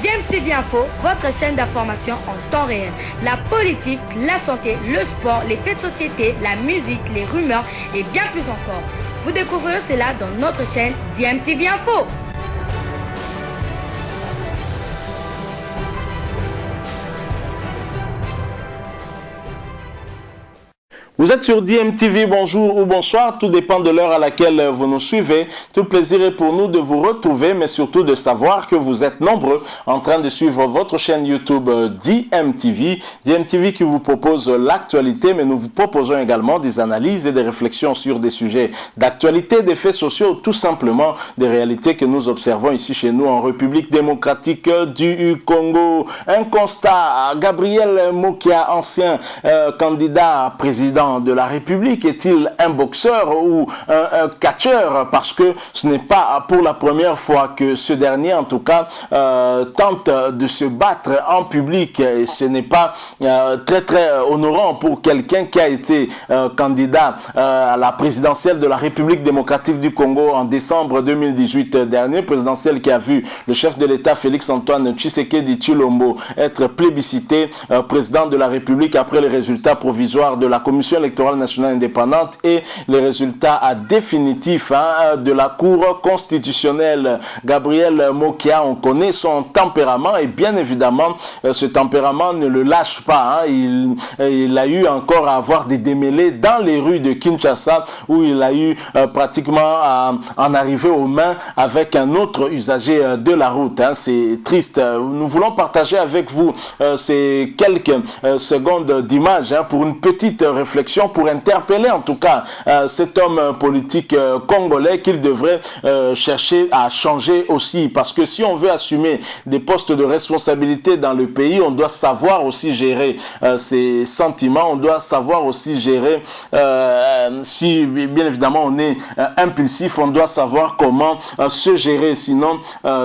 DMTV Info, votre chaîne d'information en temps réel. La politique, la santé, le sport, les faits de société, la musique, les rumeurs et bien plus encore. Vous découvrirez cela dans notre chaîne DMTV Info. Vous êtes sur DMTV, bonjour ou bonsoir, tout dépend de l'heure à laquelle vous nous suivez. Tout plaisir est pour nous de vous retrouver, mais surtout de savoir que vous êtes nombreux en train de suivre votre chaîne YouTube DMTV. DMTV qui vous propose l'actualité, mais nous vous proposons également des analyses et des réflexions sur des sujets d'actualité, des faits sociaux, tout simplement des réalités que nous observons ici chez nous en République démocratique du Congo. Un constat, Gabriel Mokia, ancien candidat à président de la République, est-il un boxeur ou un catcheur? Parce que ce n'est pas pour la première fois que ce dernier, en tout cas, tente de se battre en public, et ce n'est pas très honorant pour quelqu'un qui a été candidat à la présidentielle de la République démocratique du Congo en décembre 2018 dernier, présidentielle qui a vu le chef de l'État Félix-Antoine Tshisekedi Tshilombo être plébiscité président de la République après les résultats provisoires de la Commission électorale nationale indépendante et les résultats définitifs de la Cour constitutionnelle. Gabriel Mokia, on connaît son tempérament et bien évidemment ce tempérament ne le lâche pas. Il a eu encore à avoir des démêlés dans les rues de Kinshasa où il a eu pratiquement à en arriver aux mains avec un autre usager de la route. C'est triste. Nous voulons partager avec vous ces quelques secondes d'image pour une petite réflexion, pour interpeller en tout cas cet homme politique congolais qu'il devrait chercher à changer aussi, parce que si on veut assumer des postes de responsabilité dans le pays, on doit savoir aussi gérer ses sentiments, on doit savoir aussi gérer si bien évidemment on est impulsif, on doit savoir comment se gérer, sinon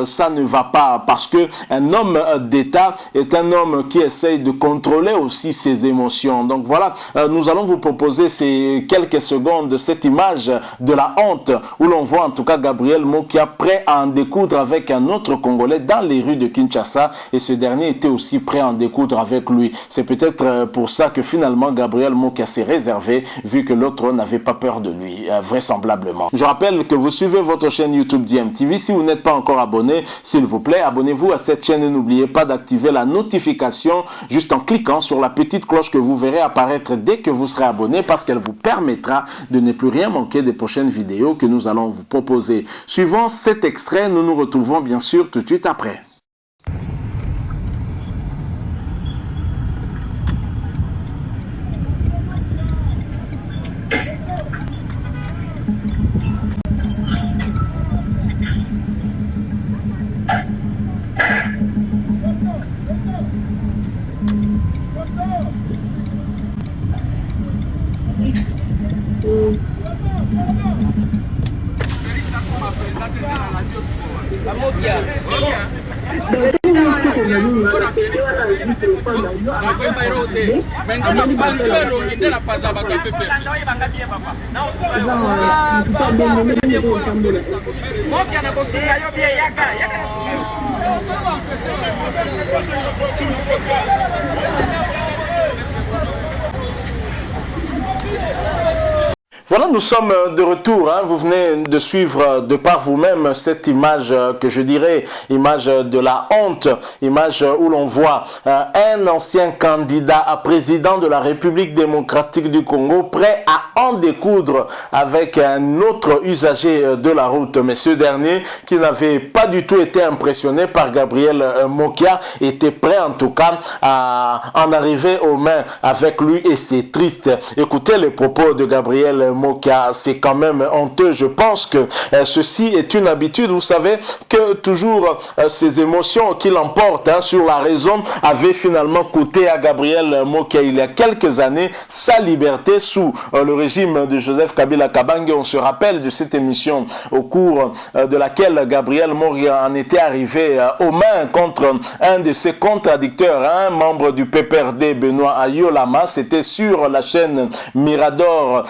ça ne va pas, parce que un homme d'État est un homme qui essaye de contrôler aussi ses émotions. Donc voilà, nous allons vous proposer ces quelques secondes de cette image de la honte où l'on voit en tout cas Gabriel Mokia prêt à en découdre avec un autre Congolais dans les rues de Kinshasa, et ce dernier était aussi prêt à en découdre avec lui. C'est peut-être pour ça que finalement Gabriel Mokia s'est réservé, vu que l'autre n'avait pas peur de lui, vraisemblablement. Je rappelle que vous suivez votre chaîne YouTube DMTV. Si vous n'êtes pas encore abonné, s'il vous plaît, abonnez-vous à cette chaîne et n'oubliez pas d'activer la notification juste en cliquant sur la petite cloche que vous verrez apparaître dès que vous serez abonné, parce qu'elle vous permettra de ne plus rien manquer des prochaines vidéos que nous allons vous proposer. Suivant cet extrait, nous nous retrouvons bien sûr tout de suite après. Voilà, nous sommes de retour. Vous venez de suivre de par vous-même cette image que je dirais, image de la honte, image où l'on voit un ancien candidat à président de la République démocratique du Congo prêt à en découdre avec un autre usager de la route. Mais ce dernier, qui n'avait pas du tout été impressionné par Gabriel Mokia, était prêt en tout cas à en arriver aux mains avec lui, et c'est triste. Écoutez les propos de Gabriel Mokia, c'est quand même honteux. Je pense que ceci est une habitude. Vous savez que toujours ces émotions qui l'emportent sur la raison avaient finalement coûté à Gabriel Mokia il y a quelques années sa liberté sous le régime de Joseph Kabila Kabange. On se rappelle de cette émission au cours de laquelle Gabriel Mokia en était arrivé aux mains contre un de ses contradicteurs, un membre du PPRD, Benoît Ayolama. C'était sur la chaîne Mirador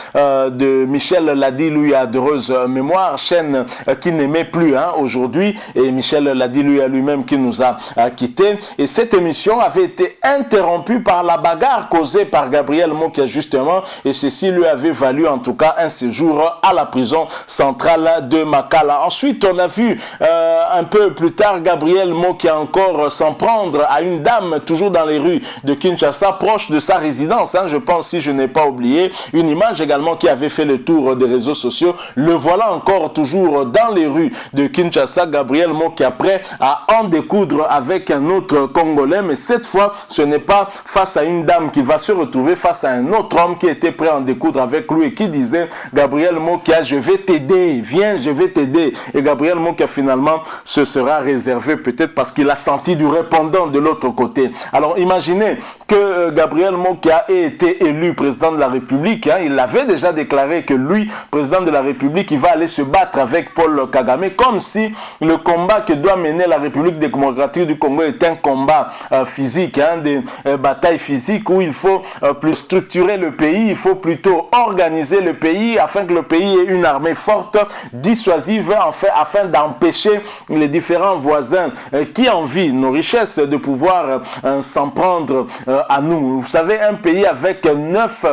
de Michel Ladi, lui a d'heureuse mémoire, chaîne qui n'aimait plus aujourd'hui, et Michel Ladi, lui a lui-même qui nous a quittés. Et cette émission avait été interrompue par la bagarre causée par Gabriel Mokia justement, et ceci lui avait valu en tout cas un séjour à la prison centrale de Makala. Ensuite, on a vu un peu plus tard Gabriel Mokia encore s'en prendre à une dame toujours dans les rues de Kinshasa, proche de sa résidence, je pense, si je n'ai pas oublié, une image également qui avait fait le tour des réseaux sociaux. Le voilà encore toujours dans les rues de Kinshasa, Gabriel Mokia prêt à en découdre avec un autre Congolais, mais cette fois ce n'est pas face à une dame qui va se retrouver face à un autre homme qui était prêt à en découdre avec lui et qui disait: Gabriel Mokia, je vais t'aider, viens, je vais t'aider. Et Gabriel Mokia finalement se sera réservé, peut-être parce qu'il a senti du répondant de l'autre côté. Alors imaginez que Gabriel Mokia ait été élu président de la République, il avait déjà déclaré que lui, président de la République, il va aller se battre avec Paul Kagame, comme si le combat que doit mener la République démocratique du Congo est un combat physique, des batailles physiques où il faut plus structurer le pays, il faut plutôt organiser le pays afin que le pays ait une armée forte, dissuasive, afin d'empêcher les différents voisins qui envient nos richesses de pouvoir s'en prendre à nous. Vous savez, un pays avec 9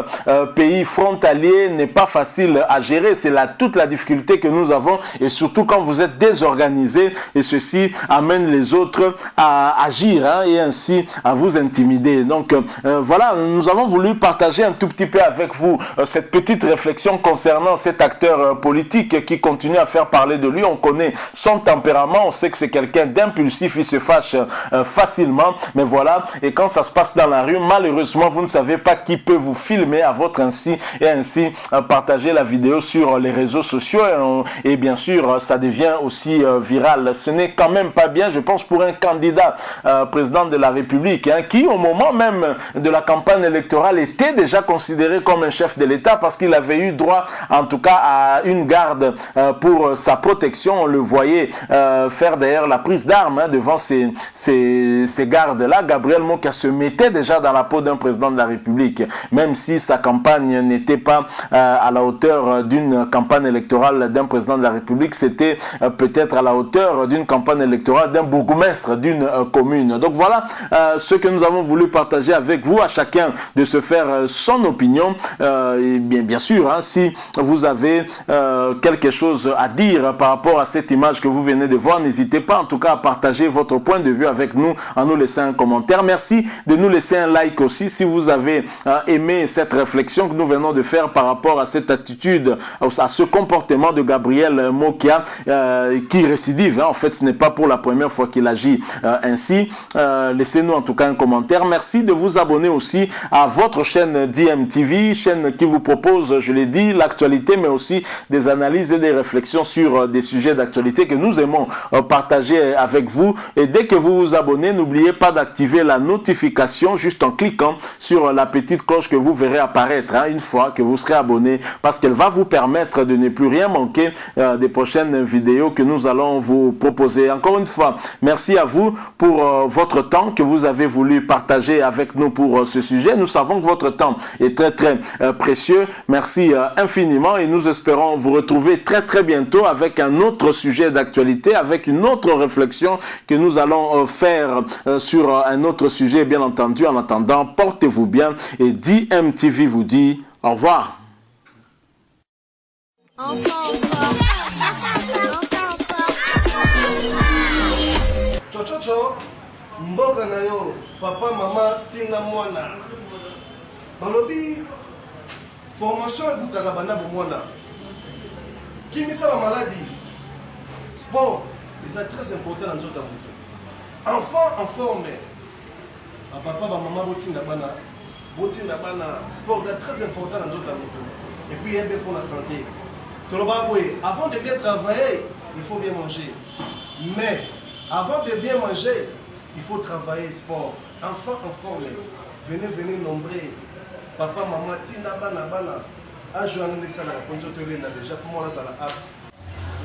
pays frontaliers n'est pas facile à gérer. C'est toute la difficulté que nous avons, et surtout quand vous êtes désorganisé, et ceci amène les autres à agir et ainsi à vous intimider. Donc voilà, nous avons voulu partager un tout petit peu avec vous cette petite réflexion concernant cet acteur politique qui continue à faire parler de lui. On connaît son tempérament, on sait que c'est quelqu'un d'impulsif, il se fâche facilement, mais voilà, et quand ça se passe dans la rue, malheureusement vous ne savez pas qui peut vous filmer à votre insu et ainsi partager la vidéo sur les réseaux sociaux, et bien sûr ça devient aussi viral. Ce n'est quand même pas bien, je pense, pour un candidat président de la République qui au moment même de la campagne électorale était déjà considéré comme un chef de l'État parce qu'il avait eu droit en tout cas à une garde pour sa protection. On le voyait faire d'ailleurs la prise d'armes devant ces gardes-là. Gabriel Mokia se mettait déjà dans la peau d'un président de la République, même si sa campagne n'était pas à la hauteur d'une campagne électorale d'un président de la République, c'était peut-être à la hauteur d'une campagne électorale d'un bourgmestre d'une commune. Donc voilà ce que nous avons voulu partager avec vous, à chacun de se faire son opinion. Et bien sûr, si vous avez quelque chose à dire par rapport à cette image que vous venez de voir, n'hésitez pas en tout cas à partager votre point de vue avec nous en nous laissant un commentaire. Merci de nous laisser un like aussi si vous avez aimé cette réflexion que nous venons de faire par rapport à cette attitude, à ce comportement de Gabriel Mokia qui récidive. En fait, ce n'est pas pour la première fois qu'il agit ainsi. Laissez-nous en tout cas un commentaire. Merci de vous abonner aussi à votre chaîne DMTV, chaîne qui vous propose, je l'ai dit, l'actualité, mais aussi des analyses et des réflexions sur des sujets d'actualité que nous aimons partager avec vous. Et dès que vous vous abonnez, n'oubliez pas d'activer la notification juste en cliquant sur la petite cloche que vous verrez apparaître une fois que vous serez abonné, parce qu'elle va vous permettre de ne plus rien manquer des prochaines vidéos que nous allons vous proposer. Encore une fois, merci à vous pour votre temps que vous avez voulu partager avec nous pour ce sujet. Nous savons que votre temps est très précieux. Merci infiniment et nous espérons vous retrouver très bientôt avec un autre sujet d'actualité, avec une autre réflexion que nous allons faire sur un autre sujet, bien entendu. En attendant, portez-vous bien et DMTV vous dit au revoir. Mboga na yo papa mama tinga mwana balobi formation ebutaka bana bomwana kimisa ba maladie sport eza très important na nzoto ya moto. Enfant en forme papa ba mama botinda bana sport eza très important na nzoto ya moto, et puis yebe pour la santé. Toloba boye, avant de bien travailler il faut bien manger, mais avant de bien manger il faut travailler sport. Enfant en forme, venez nombrer papa maman tina bana a joindre les salles à déjà pour moi là ça la apte.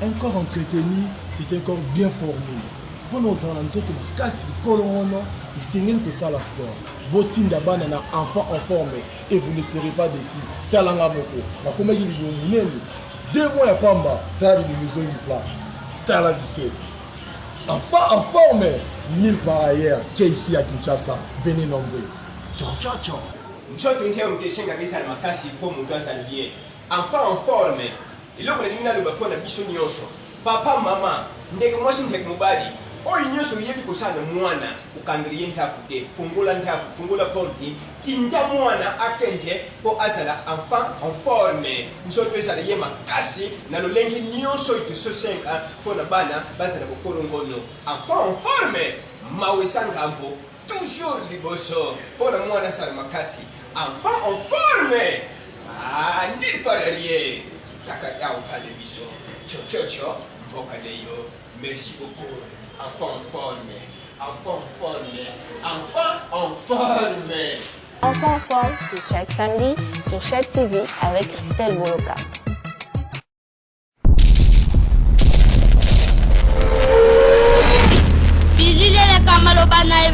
Un corps entretenu, c'est un corps bien formé. mpona ozala na nzoto makasi likolo ngono esengeli kosala sport botinda bana na enfant en forme et vous ne serez pas déçus talanga moko nakomaki libumu munene 2 mois ya pamba tala libumu ezongi plat tala 17 enfant en forme nulle part ailleurs qu'ici à Kinshasa venez nombreux ciao nzoto nteo mkeshenga bisa na makasi po muntu azalie enfant en forme eloko na nina loba pona biso nyonso papa mama ndeke mwasi ndeke mobali oyo nyonso yebi kosala mwana ukandiriye ntaku te fungula porti kinja mwana akende po azala enfant en forme nzoto ezala ye makasi na lolenge nyonso itusosenga pona bana bazala bokolo ngono enfant en forme mawesa ngambo toujours liboso pona mwana asala makasi enfant en forme nulle part arrière takaya upande biso chochocho mboka leyo merci beaucoup enfant en forme enfant en forme enfant en forme Enfant en forme, c'est chaque samedi sur Chat TV avec Christelle Boloka. Bizile le kamalo bana